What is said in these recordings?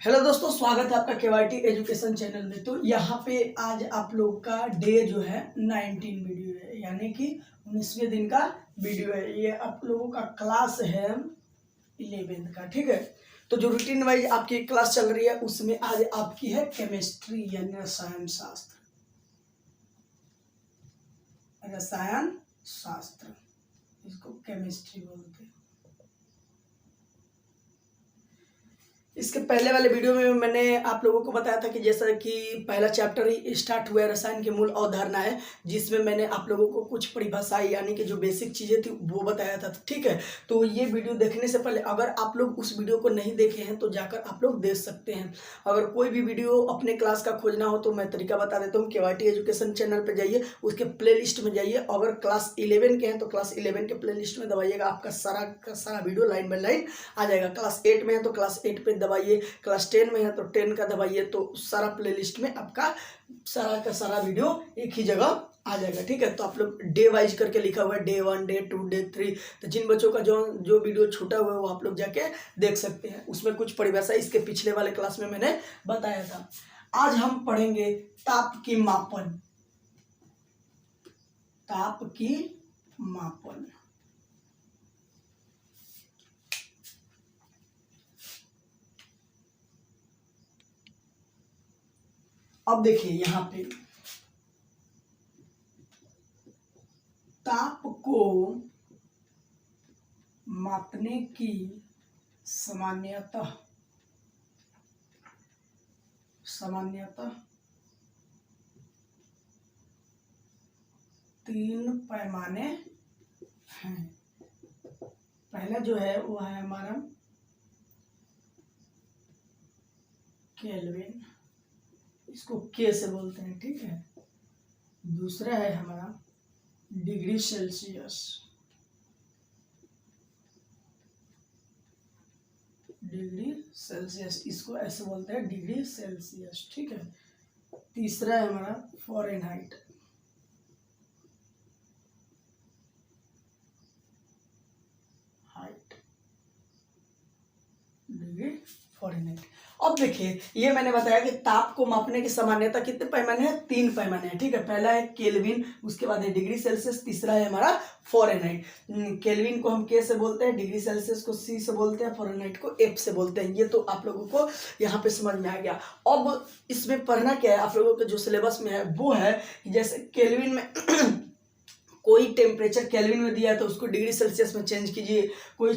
Hello दोस्तों, स्वागत है आपका केवाईटी एजुकेशन चैनल में। तो यहाँ पे आज आप लोग का डे जो है 19 वीडियो है, यानी कि 19वें दिन का वीडियो है। ये आप लोगों का क्लास है 11th का, ठीक है। तो जो रूटीन वाइज आपकी क्लास चल रही है उसमें आज आपकी है केमिस्ट्री यानी रसायन शास्त्र। रसायन शास्त्र इसको केमिस्ट्री बोलते हैं। इसके पहले वाले वीडियो में मैंने आप लोगों को बताया था कि जैसा कि पहला चैप्टर ही स्टार्ट हुआ है, रसायन की मूल अवधारणा है, जिसमें मैंने आप लोगों को कुछ परिभाषाएं यानी कि जो बेसिक चीज़ें थी वो बताया था, ठीक है। तो ये वीडियो देखने से पहले अगर आप लोग उस वीडियो को नहीं देखे हैं तो जाकर आप लोग देख सकते हैं। अगर कोई भी वीडियो अपने क्लास का खोजना हो तो मैं तरीका बता देता हूँ। केवाईटी एजुकेशन चैनल पर जाइए, उसके प्ले लिस्ट में जाइए। अगर क्लास 11 के हैं तो क्लास 11 के प्ले लिस्ट में दबाइएगा, आपका सारा का सारा वीडियो लाइन बाई लाइन आ जाएगा। क्लास 8 में है तो क्लास 8 पे दबाइए, क्लास 10 में है तो 10 का दबाइए, तो सारा प्लेलिस्ट में आपका सारा का सारा वीडियो एक ही जगह आ जाएगा, ठीक है। तो आप लोग डे वाइज करके लिखा हुआ है, डे 1, डे 2, डे 3। तो जिन बच्चों का जो वीडियो छूटा हुआ है वो आप लोग जाके देख सकते हैं। उसमें कुछ परिभाषा इसके पिछले वाले क्लास में मैंने बताया था। आज हम पढ़ेंगे ताप की मापन। ताप की मापन। अब देखिए यहाँ पे ताप को मापने की सामान्यतः तीन पैमाने हैं। पहला जो है वो है हमारा केल्विन, इसको के से बोलते हैं, ठीक है। दूसरा है हमारा डिग्री सेल्सियस, इसको ऐसे बोलते हैं डिग्री सेल्सियस, ठीक है। तीसरा है हमारा फ़ारेनहाइट, डिग्री फ़ारेनहाइट। अब देखिए ये मैंने बताया कि ताप को मापने की सामान्यता कितने पैमाने हैं? 3 पैमाने हैं, ठीक है। पहला है केल्विन, उसके बाद है डिग्री सेल्सियस, तीसरा है हमारा फ़ारेनहाइट। केल्विन को हम के से बोलते हैं, डिग्री सेल्सियस को सी से बोलते हैं, फ़ारेनहाइट को एफ से बोलते हैं। ये तो आप लोगों को यहाँ पे समझ में आ गया। अब इसमें पढ़ना क्या है आप लोगों के जो सिलेबस में है वो है कि जैसे केल्विन में कोई टेम्परेचर केल्विन में दिया है तो उसको डिग्री सेल्सियस में चेंज कीजिए। कोई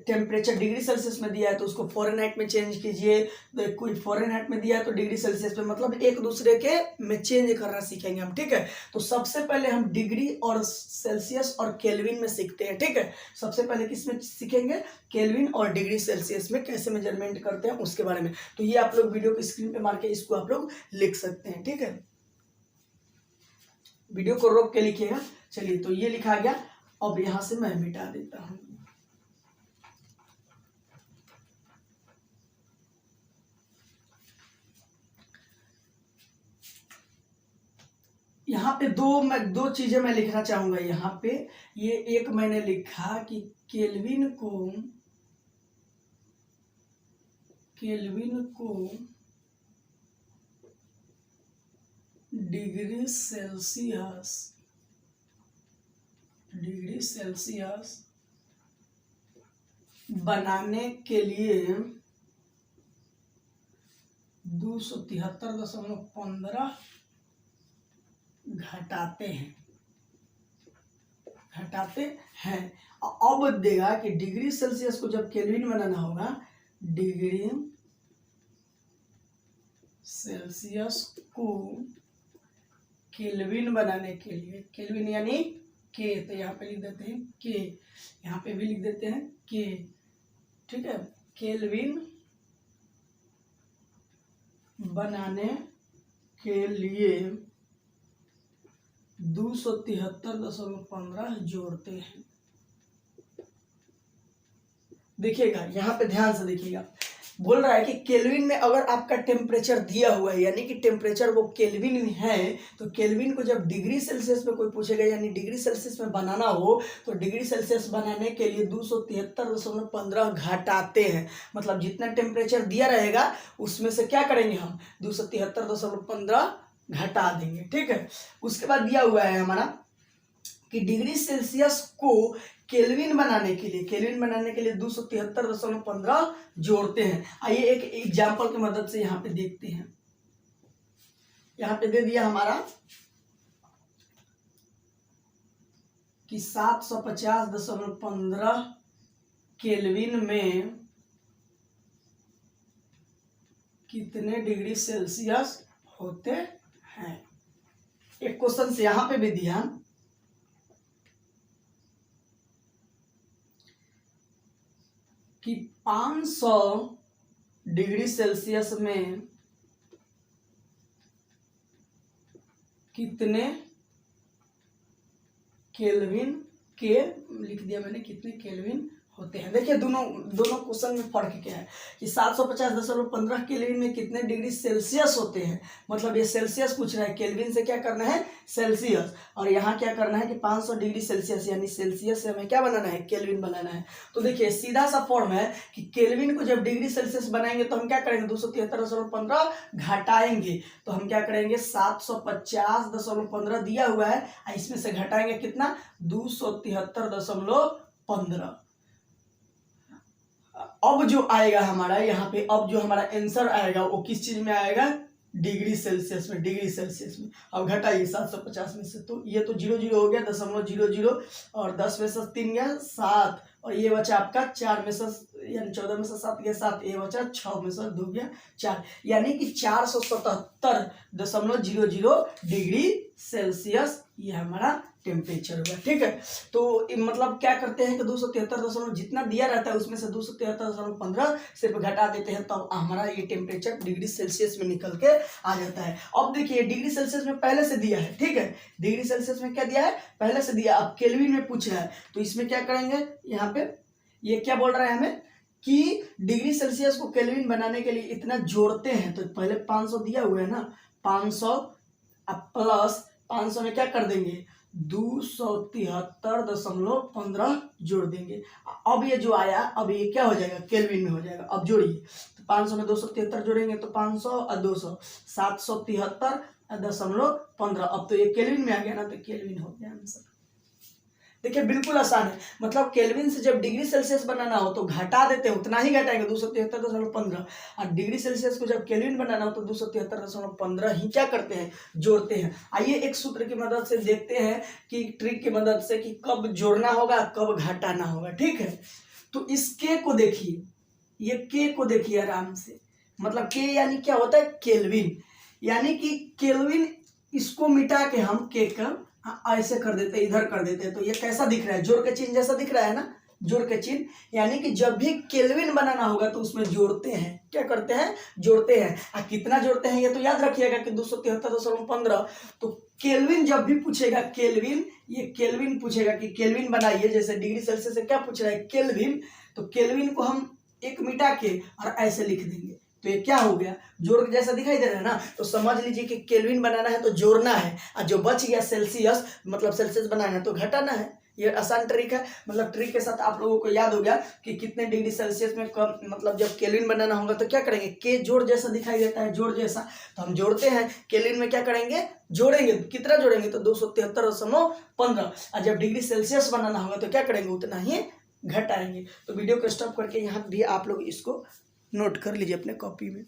टेम्परेचर डिग्री सेल्सियस में दिया है तो उसको फ़ारेनहाइट में चेंज कीजिए। कोई फ़ारेनहाइट में दिया है तो डिग्री सेल्सियस में, मतलब एक दूसरे के में चेंज करना सीखेंगे हम, ठीक है। तो सबसे पहले हम डिग्री और सेल्सियस और केल्विन में सीखते हैं, ठीक है। सबसे पहले किस में सीखेंगे? केल्विन और डिग्री सेल्सियस में कैसे मेजरमेंट करते हैं उसके बारे में। तो ये आप लोग वीडियो की स्क्रीन पे मार के इसको आप लोग लिख सकते हैं, ठीक है। वीडियो को रोक के लिखिएगा। चलिए, तो ये लिखा गया। अब यहां से मैं मिटा देता हूं। यहाँ पे दो चीजें मैं लिखना चाहूंगा। यहाँ पे ये एक मैंने लिखा कि केल्विन को डिग्री सेल्सियस बनाने के लिए 273.15 घटाते हैं। अब देगा कि डिग्री सेल्सियस को जब केल्विन बनाना होगा, डिग्री सेल्सियस को केल्विन बनाने के लिए, केल्विन यानी के, तो यहाँ पे लिख देते हैं के, यहाँ पे भी लिख देते हैं के, ठीक है। केल्विन बनाने के लिए 273.15 जोड़ते हैं। देखिएगा यहाँ पे ध्यान से देखिएगा, बोल रहा है कि केल्विन में अगर आपका टेम्परेचर दिया हुआ है, यानी कि टेम्परेचर वो केल्विन में है, तो केल्विन को जब डिग्री सेल्सियस में कोई पूछेगा, यानी डिग्री सेल्सियस में बनाना हो, तो डिग्री सेल्सियस बनाने के लिए 273.15 घटाते हैं। मतलब जितना टेम्परेचर दिया रहेगा उसमें से क्या करेंगे हम 273.15 घटा देंगे। ठीक है, उसके बाद दिया हुआ है हमारा कि डिग्री सेल्सियस को केल्विन बनाने के लिए 273.15 जोड़ते हैं। आइए एक एग्जाम्पल की मदद से यहाँ पे देखते हैं। यहाँ पे दे दिया हमारा कि 750.15 केल्विन में कितने डिग्री सेल्सियस होते हैं। एक क्वेश्चन से यहाँ पे भी दिया कि 500 डिग्री सेल्सियस में कितने केल्विन के, लिख दिया मैंने, कितने केल्विन होते हैं। देखिए दोनों क्वेश्चन में फर्क क्या है कि 750.15 केल्विन में कितने डिग्री सेल्सियस होते हैं, मतलब ये सेल्सियस पूछ रहा है, केल्विन से क्या करना है सेल्सियस, और यहाँ क्या करना है कि 500 डिग्री सेल्सियस, यानी सेल्सियस से हमें क्या बनाना है केल्विन बनाना है। तो देखिए सीधा सा फॉर्म है कि केल्विन को जब डिग्री सेल्सियस बनाएंगे तो हम क्या करेंगे 273.15 घटाएंगे, तो हम क्या करेंगे 750.15 दिया हुआ है, इसमें से घटाएंगे कितना 273.15। अब जो आएगा हमारा यहाँ पे, अब जो हमारा आंसर आएगा वो किस चीज में आएगा डिग्री सेल्सियस में, डिग्री सेल्सियस में। अब घटाइए 750 में से, तो ये तो 0 0 हो गया, 0.00 और 10 में से 3 गया 7, और ये बचा आपका 4 में से, यानी 14 में से 7 गया 7, ये बचा 6 में से 2 गया 4, यानी कि 477.00 डिग्री सेल्सियस ये हमारा टेम्परेचर होगा। ठीक है, तो मतलब क्या करते हैं कि 273 जितना दिया रहता है उसमें से 273.15 सिर्फ घटा देते हैं, तब हमारा ये टेम्परेचर डिग्री सेल्सियस में निकल के आ जाता है। अब देखिए डिग्री सेल्सियस में पहले से दिया है, ठीक है, डिग्री सेल्सियस में क्या दिया है पहले से दिया, अब केल्विन में पूछ रहा है, तो इसमें क्या करेंगे, यहाँ पे ये क्या बोल रहा है हमें कि डिग्री सेल्सियस को केल्विन बनाने के लिए इतना जोड़ते हैं, तो पहले 500 दिया हुआ है ना, 500 प्लस 500 में क्या कर देंगे 273.15 जोड़ देंगे। अब ये जो आया, अब ये क्या हो जाएगा केल्विन में हो जाएगा। अब जोड़िए, तो 500 में 273 जोड़ेंगे तो 500 और 200 773.15। अब तो ये केल्विन में आ गया ना, तो केल्विन हो गया आंसर। देखिए बिल्कुल आसान है, मतलब केल्विन से जब डिग्री सेल्सियस बनाना हो तो घटा देते हैं, उतना ही घटाएंगे 273.15, और डिग्री सेल्सियस को जब केल्विन बनाना हो तो 273.15 ही क्या करते हैं जोड़ते हैं। आइए एक सूत्र की मदद से देखते हैं कि ट्रिक की मदद से कि कब जोड़ना होगा कब घटाना होगा। ठीक है, तो इस के को देखिए, ये के को देखिए आराम से, मतलब के यानी क्या होता है केल्विन, यानी कि केल्विन, इसको मिटा के हम के का ऐसे कर देते हैं, इधर कर देते हैं, तो ये कैसा दिख रहा है जोड़ के चिन्ह जैसा दिख रहा है ना, जोड़ के चिन्ह, यानी कि जब भी केल्विन बनाना होगा तो उसमें जोड़ते हैं, क्या करते हैं जोड़ते हैं। कितना जोड़ते हैं ये तो याद रखिएगा कि 273.15। तो केल्विन जब भी पूछेगा केल्विन, ये केल्विन पूछेगा कि केल्विन बनाइए, जैसे डिग्री सेल्सियस से क्या पूछ रहा है केल्विन, तो केल्विन को हम एक मिटा के और ऐसे लिख देंगे, तो ये क्या हो गया जोड़ के जैसा दिखाई दे रहा है ना। तो समझ लीजिए कि केल्विन बनाना है तो जोड़ना है, और जो बच गया सेल्सियस, मतलब सेल्सियस बनाना है तो घटाना है। ये आसान ट्रिक है, मतलब ट्रिक के साथ आप लोगों को याद हो गया कि कितने डिग्री सेल्सियस में कम, मतलब जब केल्विन बनाना होगा तो क्या करेंगे, के जोड़ जैसा दिखाई देता है, जोड़ जैसा, तो हम जोड़ते हैं। केल्विन में क्या करेंगे जोड़ेंगे, कितना जोड़ेंगे तो 273.15, और जब डिग्री सेल्सियस बनाना होगा तो क्या करेंगे उतना ही घटाएंगे। तो वीडियो को स्टॉप करके यहाँ भी आप लोग इसको नोट कर लीजिए अपने कॉपी में।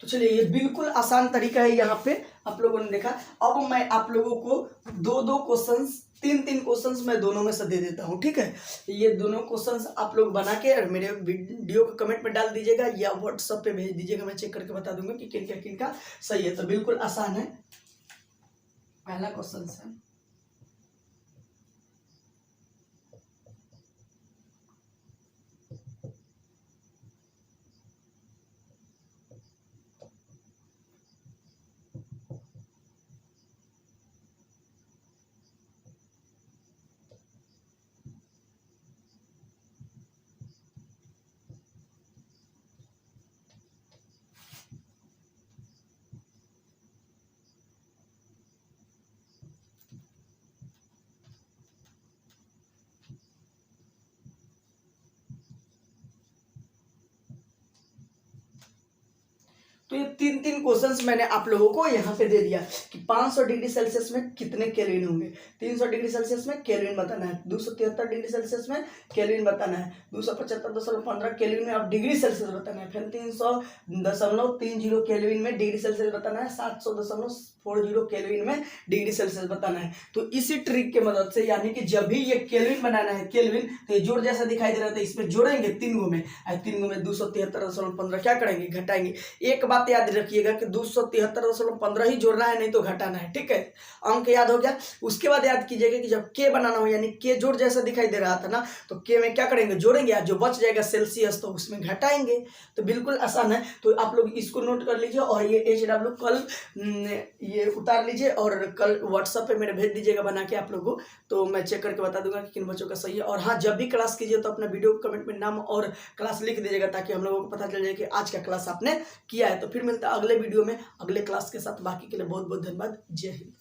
तो चलिए ये बिल्कुल आसान तरीका है, यहाँ पे आप लोगों ने देखा। अब मैं आप लोगों को दो क्वेश्चंस, तीन क्वेश्चंस मैं दोनों में से दे देता हूँ। ठीक है, ये दोनों क्वेश्चंस आप लोग बना के और मेरे वीडियो को कमेंट में डाल दीजिएगा या व्हाट्सएप पे भेज दीजिएगा, मैं चेक करके बता दूंगा कि किनका सही है। तो बिल्कुल आसान है, पहला क्वेश्चन है तो ये 3 क्वेश्चंस मैंने आप लोगों को यहाँ पे दे दिया कि 500 डिग्री सेल्सियस में कितने केल्विन होंगे। 300 डिग्री सेल्सियस में केल्विन बताना है, 273 डिग्री सेल्सियस में केल्विन बताना है, 275.15 केल्विन में अब डिग्री सेल्सियस बताना है, फिर 300.30 केल्विन में डिग्री सेल्सियस बताना है, 700.40 केल्विन में डिग्री सेल्सियस बताना है। तो इसी ट्रिक के मदद से, यानी कि जब भी ये केल्विन बनाना है, केल्विन तो ये जोड़ जैसा दिखाई दे रहा था, इसमें जोड़ेंगे 3 गो में, 3 गो में 273.15 क्या करेंगे, घटाएंगे। एक बात याद रखिएगा कि 273.15 ही जोड़ना है, नहीं तो घटाना है, ठीक है। अंक याद हो गया। उसके बाद याद कीजिएगा कि जब के बनाना हो, यानी के जोड़ जैसा दिखाई दे रहा था ना, तो के में क्या करेंगे, जोड़ेंगे, जो बच जाएगा सेल्सियस तो उसमें घटाएंगे। तो बिल्कुल आसान है। तो आप लोग इसको नोट कर लीजिए और ये HW कल ये उतार लीजिए और कल व्हाट्सएप पे मेरे भेज दीजिएगा बना के आप लोगों को, तो मैं चेक करके बता दूंगा कि किन बच्चों का सही है। और हाँ, जब भी क्लास कीजिए तो अपना वीडियो कमेंट में नाम और क्लास लिख दीजिएगा, ताकि हम लोगों को पता चल जाए कि आज का क्लास आपने किया है। तो फिर मिलता है अगले वीडियो में अगले क्लास के साथ। बाकी के लिए बहुत बहुत धन्यवाद। जय हिंद।